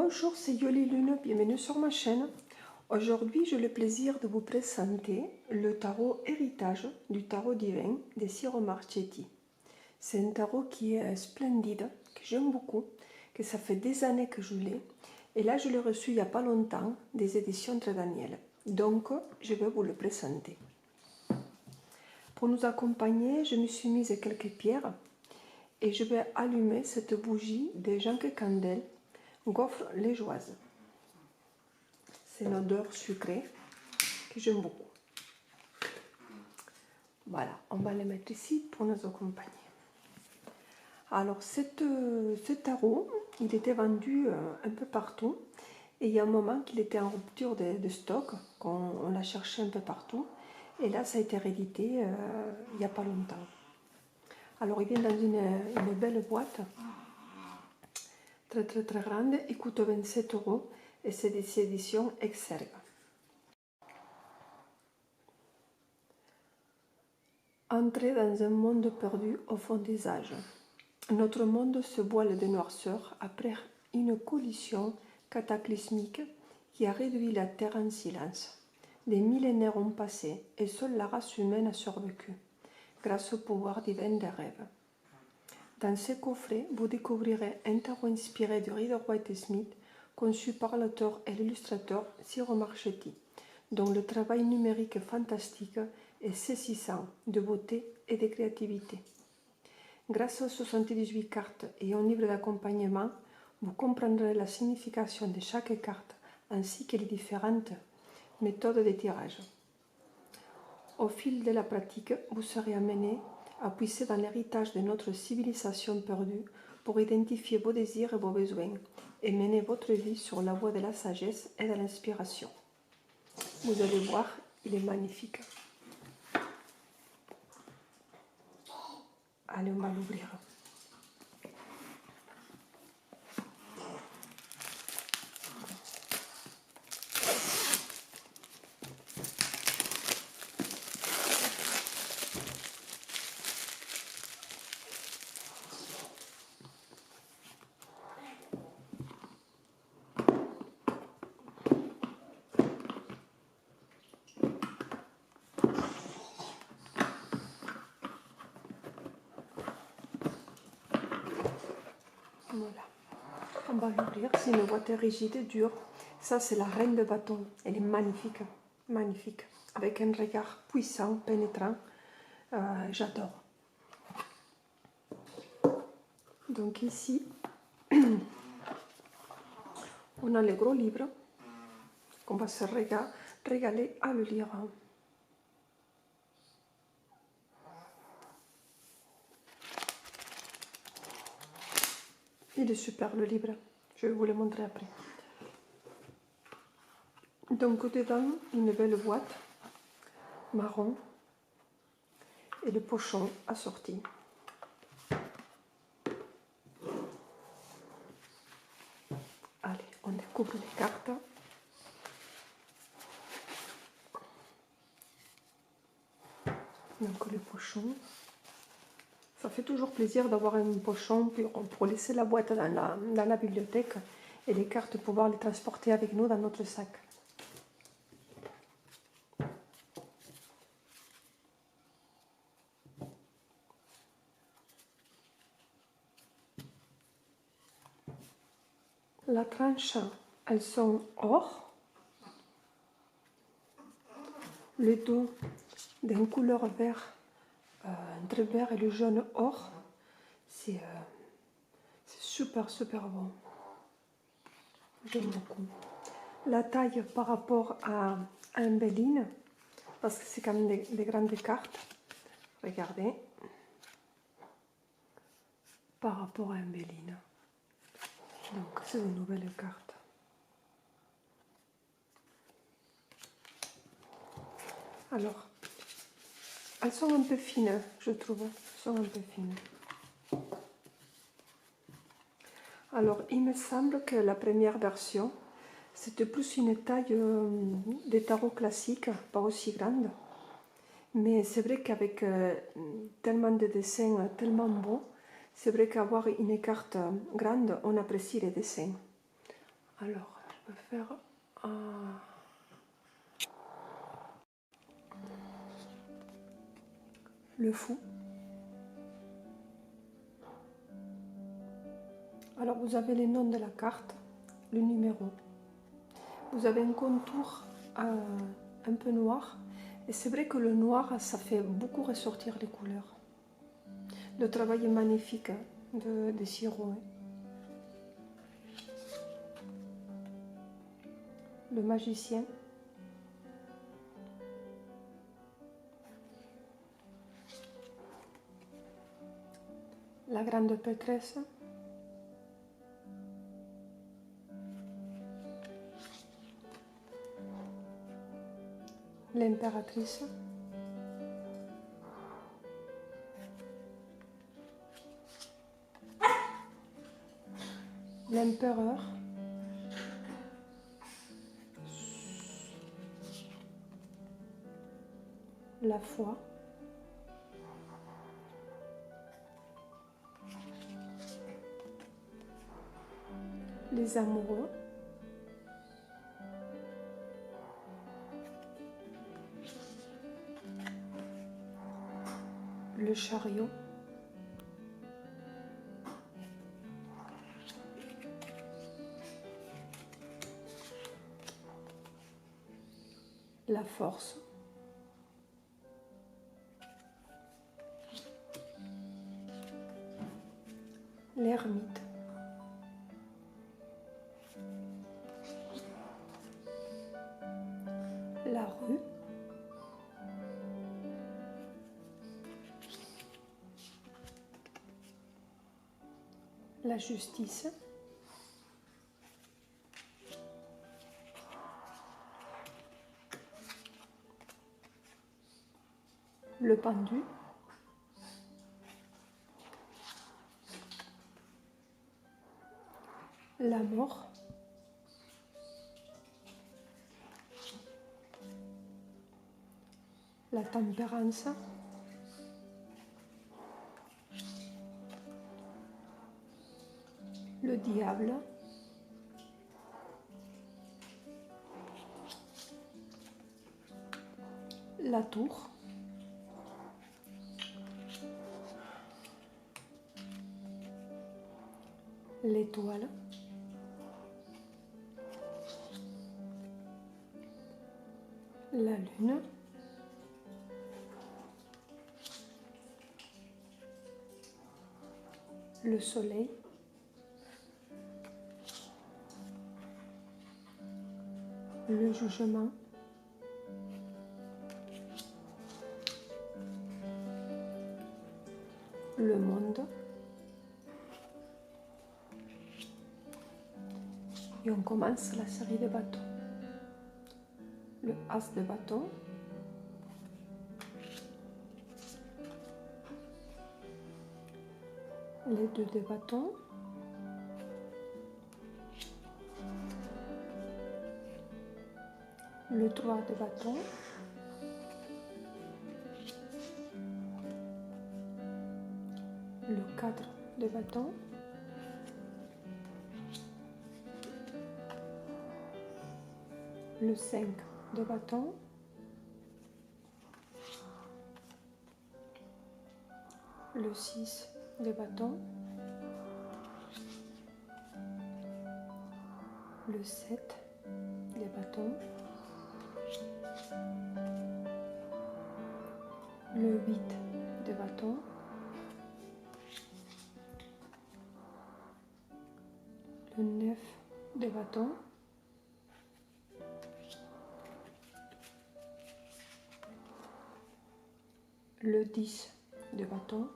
Bonjour, c'est Yoli Lune, bienvenue sur ma chaîne. Aujourd'hui, j'ai le plaisir de vous présenter le tarot Héritage du tarot divin de Ciro Marchetti. C'est un tarot qui est splendide, que j'aime beaucoup, que ça fait des années que je l'ai. Et là, je l'ai reçu il n'y a pas longtemps des éditions Très Daniel. Donc, je vais vous le présenter. Pour nous accompagner, je me suis mise quelques pierres et je vais allumer cette bougie des Janque Candel Gaufre Légeoise. C'est une odeur sucrée que j'aime beaucoup. Voilà, on va les mettre ici pour nous accompagner. Alors, ce tarot, il était vendu un peu partout. Et il y a un moment qu'il était en rupture de stock, qu'on l'a cherché un peu partout. Et là, ça a été réédité il n'y a pas longtemps. Alors, il vient dans une belle boîte, très très très grande. Il coûte 27 € et c'est des éditions Exergue. Entrer dans un monde perdu au fond des âges. Notre monde se voile de noirceur après une collision cataclysmique qui a réduit la Terre en silence. Des millénaires ont passé et seule la race humaine a survécu, grâce au pouvoir divin des rêves. Dans ce coffret, vous découvrirez un tarot inspiré de Rider-Waite-Smith, conçu par l'auteur et l'illustrateur Ciro Marchetti, dont le travail numérique fantastique est saisissant de beauté et de créativité. Grâce aux 78 cartes et un livre d'accompagnement, vous comprendrez la signification de chaque carte ainsi que les différentes méthodes de tirage. Au fil de la pratique, vous serez amené à puiser dans l'héritage de notre civilisation perdue pour identifier vos désirs et vos besoins et mener votre vie sur la voie de la sagesse et de l'inspiration. Vous allez voir, il est magnifique. Allez, on va l'ouvrir. Voilà. On va l'ouvrir, c'est une boîte rigide et dure. Ça, c'est la reine de bâton. Elle est magnifique, magnifique. Avec un regard puissant, pénétrant. J'adore. Donc ici, on a le gros livre qu'on va se régaler à le lire. Il est super le livre, je vais vous le montrer après. Donc dedans, une belle boîte marron et le pochon assorti. Allez, on découvre les cartes. Donc le pochon. Ça fait toujours plaisir d'avoir un pochon pour laisser la boîte dans la bibliothèque et les cartes pouvoir les transporter avec nous dans notre sac. La tranche, elles sont or. Le dos d'une couleur vert, entre vert et le jaune or. C'est super super bon. J'aime beaucoup. La taille par rapport à un Béline, parce que c'est quand même des grandes cartes. Regardez. Par rapport à un Béline. Donc c'est une nouvelle carte. Alors, elles sont un peu fines, je trouve. Elles sont un peu fines. Alors, il me semble que la première version, c'était plus une taille des tarots classiques, pas aussi grande. Mais c'est vrai qu'avec tellement de dessins tellement beaux, c'est vrai qu'avoir une carte grande, on apprécie les dessins. Alors, je peux faire le fou. Alors, vous avez les noms de la carte, le numéro. Vous avez un contour un peu noir. Et c'est vrai que le noir, ça fait beaucoup ressortir les couleurs. Le travail est magnifique de Siro. Le magicien. La grande prêtresse. L'impératrice. L'empereur. La foi. Les amoureux. Le chariot. La force. L'ermite. La rue. La justice. Le pendu. La mort. La tempérance. Le diable. La tour. L'étoile. La lune. Le soleil. Le jugement. Le monde. Et on commence la série de bâtons. Le as de bâton. Les 2 de bâton. Le 3 de bâton. Le 4 de bâton. Le 5 de bâton. Le 6 de bâton. Le 7 de bâton. Le 8 de bâton. Le 9 de bâton. Le 10 de bâton.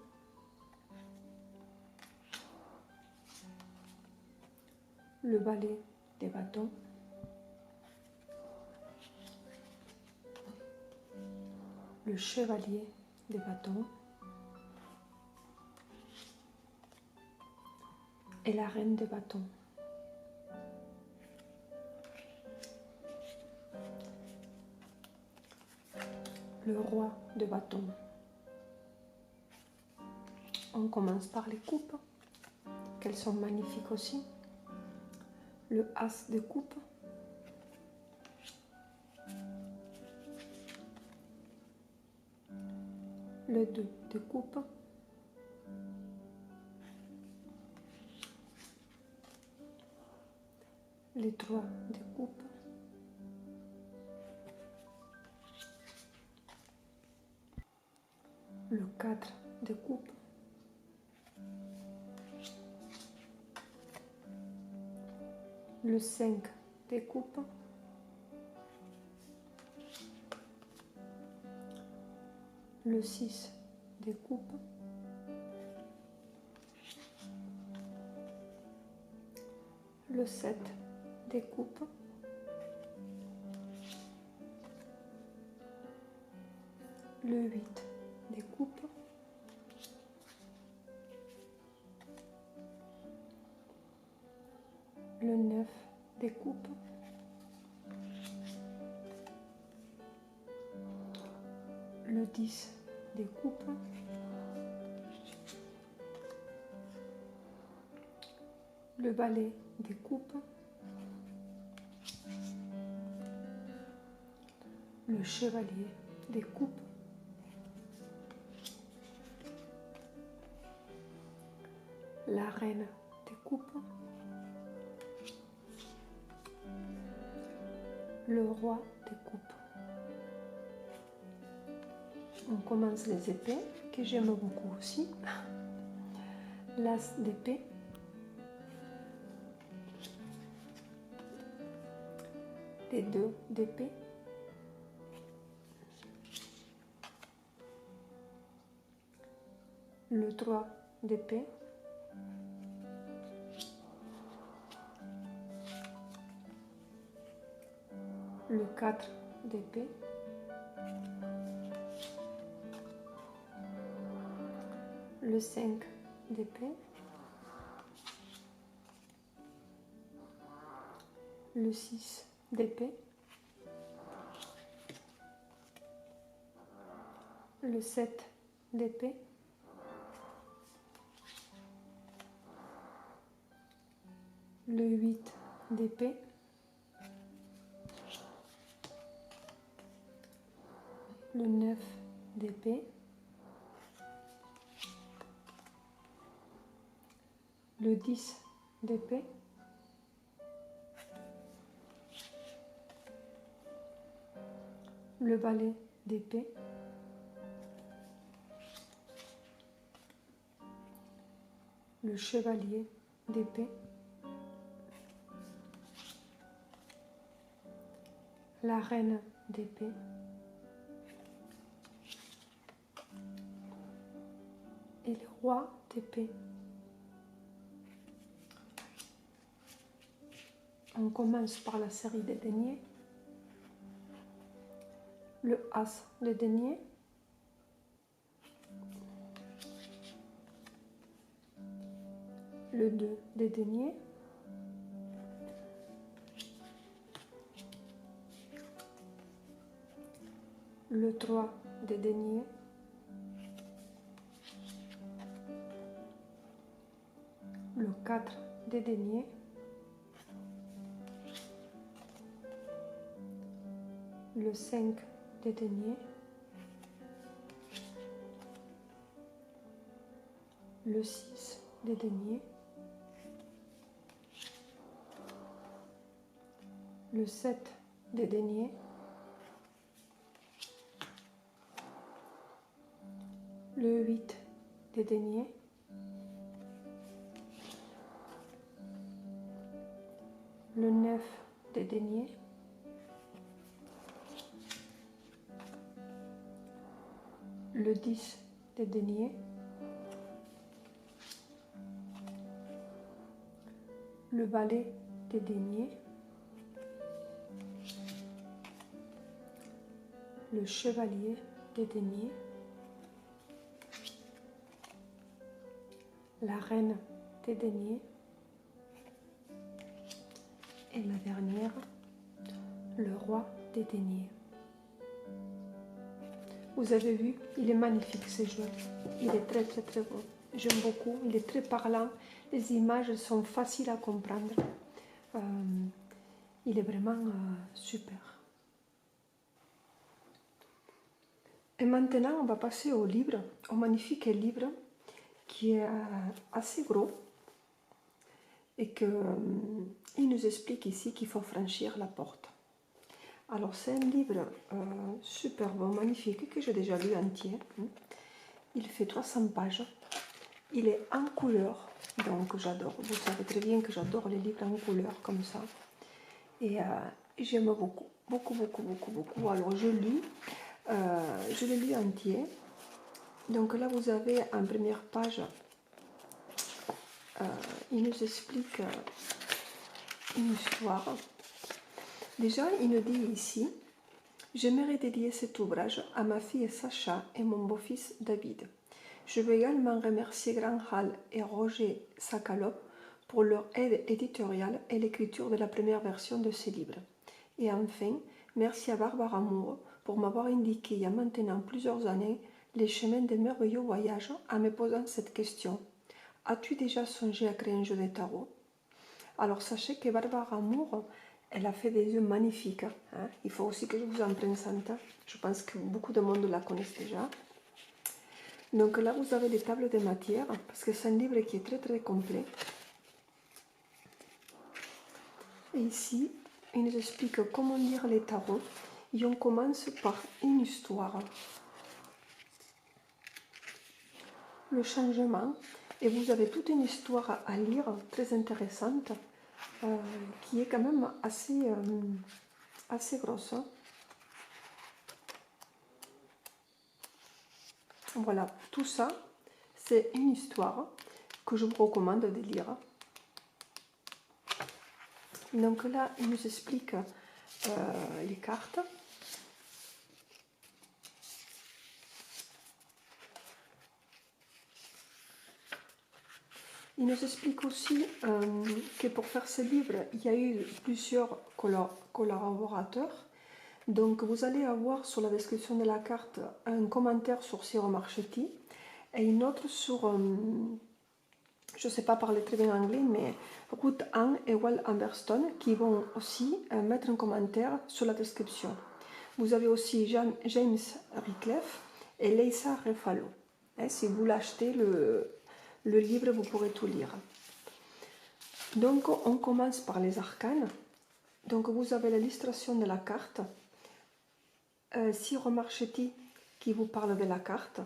Le balai des bâtons. Le chevalier des bâtons. Et la reine des bâtons. Le roi de bâton. On commence par les coupes, qu'elles sont magnifiques aussi. le as de coupe, le 2 de coupe, le 3 de coupe, le 4 de coupe, le 5 de coupe, le 6 de coupe, le 7 de coupe, le 8 de coupe, le 9 de coupe, le 10 de coupe, le valet de coupe, le chevalier de coupe, la reine de coupe, le roi de coupe. On commence les épées, que j'aime beaucoup aussi. L'as d'épée, les 2 d'épée, le 3 d'épée, le 4 d'épée, le 5 d'épée, le 6 d'épée, le 7 d'épée, le 8 d'épée, le 9 d'épée, le 10 d'épée, le valet d'épée, le chevalier d'épée, la reine d'épée, et le roi d'épée. On commence par la série des deniers. Le as de denier, le 2 de denier, le 3 de denier, le 4 de denier, le 5 de denier, le 6 de denier, le 7 de denier, le 8 de denier, le 9 de denier, le 10 de denier, le valet de denier, le chevalier de denier, la reine de denier et la dernière, le roi de denier. Vous avez vu, il est magnifique ce jeu, il est très beau, j'aime beaucoup, il est très parlant, les images sont faciles à comprendre. il est vraiment super. Et maintenant, on va passer au livre, au magnifique livre qui est assez gros et qu'il nous explique ici qu'il faut franchir la porte. Alors, c'est un livre super beau, magnifique, que j'ai déjà lu entier. Il fait 300 pages. Il est en couleur, donc j'adore. Vous savez très bien que j'adore les livres en couleur comme ça. Et j'aime beaucoup, beaucoup, beaucoup, beaucoup, beaucoup. Alors, je le lis entier. Donc là, vous avez en première page, il nous explique une histoire. Déjà, il nous dit ici, j'aimerais dédier cet ouvrage à ma fille Sacha et mon beau-fils David. Je veux également remercier Grand Hall et Roger Sakhalov pour leur aide éditoriale et l'écriture de la première version de ces livres. Et enfin, merci à Barbara Moore pour m'avoir indiqué il y a maintenant plusieurs années les chemins de merveilleux voyages en me posant cette question. As-tu déjà songé à créer un jeu de tarot? Alors sachez que Barbara Moore, elle a fait des jeux magnifiques. Hein. Il faut aussi que je vous en présente. Je pense que beaucoup de monde la connaissent déjà. Donc là, vous avez les tables de matière, parce que c'est un livre qui est très très complet. Et ici, il nous explique comment lire les tarots. Et on commence par une histoire. Le changement. Et vous avez toute une histoire à lire, très intéressante, qui est quand même assez grosse. Voilà, tout ça, c'est une histoire que je vous recommande de lire. Donc là, il nous explique les cartes. Il nous explique aussi que pour faire ce livre, il y a eu plusieurs collaborateurs. Donc vous allez avoir sur la description de la carte un commentaire sur Ciro Marchetti et une autre sur, je ne sais pas parler très bien anglais, mais Ruth Ann et Walt Amberstone qui vont aussi mettre un commentaire sur la description. Vous avez aussi James Rickleffe et Leisa Refalo. Et si vous l'achetez, le livre, vous pourrez tout lire. Donc, on commence par les arcanes. Donc, vous avez l'illustration de la carte. Ciro Marchetti qui vous parle de la carte.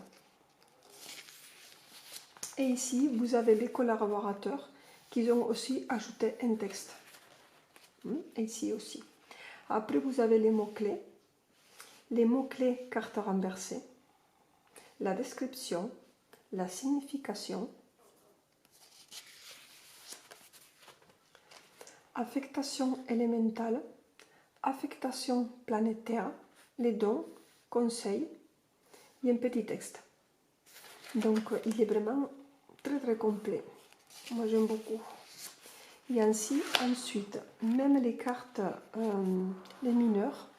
Et ici, vous avez les collaborateurs qui ont aussi ajouté un texte. Et ici aussi. Après, vous avez les mots-clés. Les mots-clés carte renversée. La description. La signification. Affectation élémentale. Affectation planétaire. Les dons. Conseils. Et un petit texte. Donc, il est vraiment très très complet. Moi, j'aime beaucoup. Et ainsi, ensuite, même les cartes, les mineurs,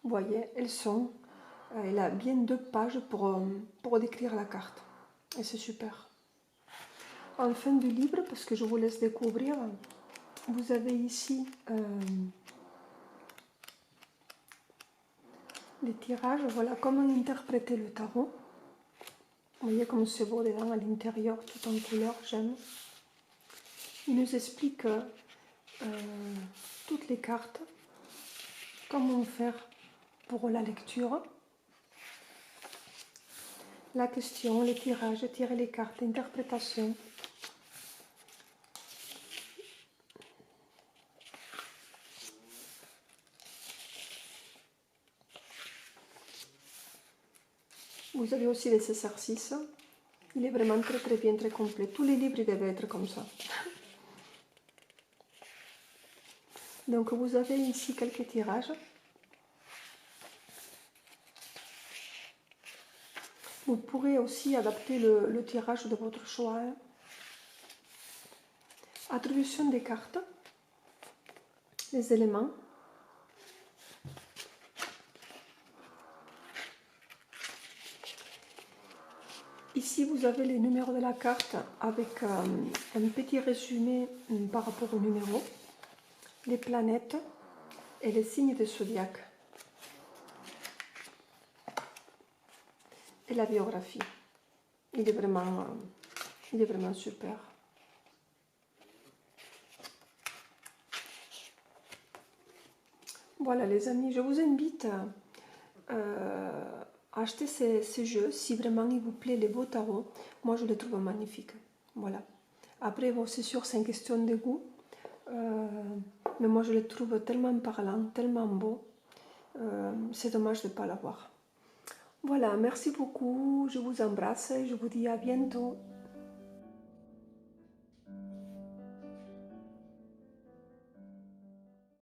vous voyez, elle a bien 2 pages pour décrire la carte. Et c'est super. En fin du livre, parce que je vous laisse découvrir, vous avez ici les tirages. Voilà comment interpréter le tarot. Vous voyez comme c'est beau dedans à l'intérieur, tout en couleur, j'aime. Il nous explique toutes les cartes, comment faire pour la lecture, la question, les tirages, tirer les cartes, interprétation. Vous avez aussi les exercices. Il est vraiment très très bien, très complet. Tous les livres devaient être comme ça. Donc vous avez ici quelques tirages. Vous pourrez aussi adapter le tirage de votre choix. Attribution des cartes, les éléments. Ici, vous avez les numéros de la carte avec un petit résumé par rapport aux numéros. les planètes et les signes des zodiaques. Et la biographie. Il est vraiment super. Voilà les amis, je vous invite à acheter ces jeux si vraiment il vous plaît les beaux tarots. Moi je les trouve magnifiques. Voilà. Après, bon, c'est sûr, c'est une question de goût. Mais moi je les trouve tellement parlants, tellement beaux. C'est dommage de ne pas l'avoir. Voilà, merci beaucoup, je vous embrasse et je vous dis à bientôt.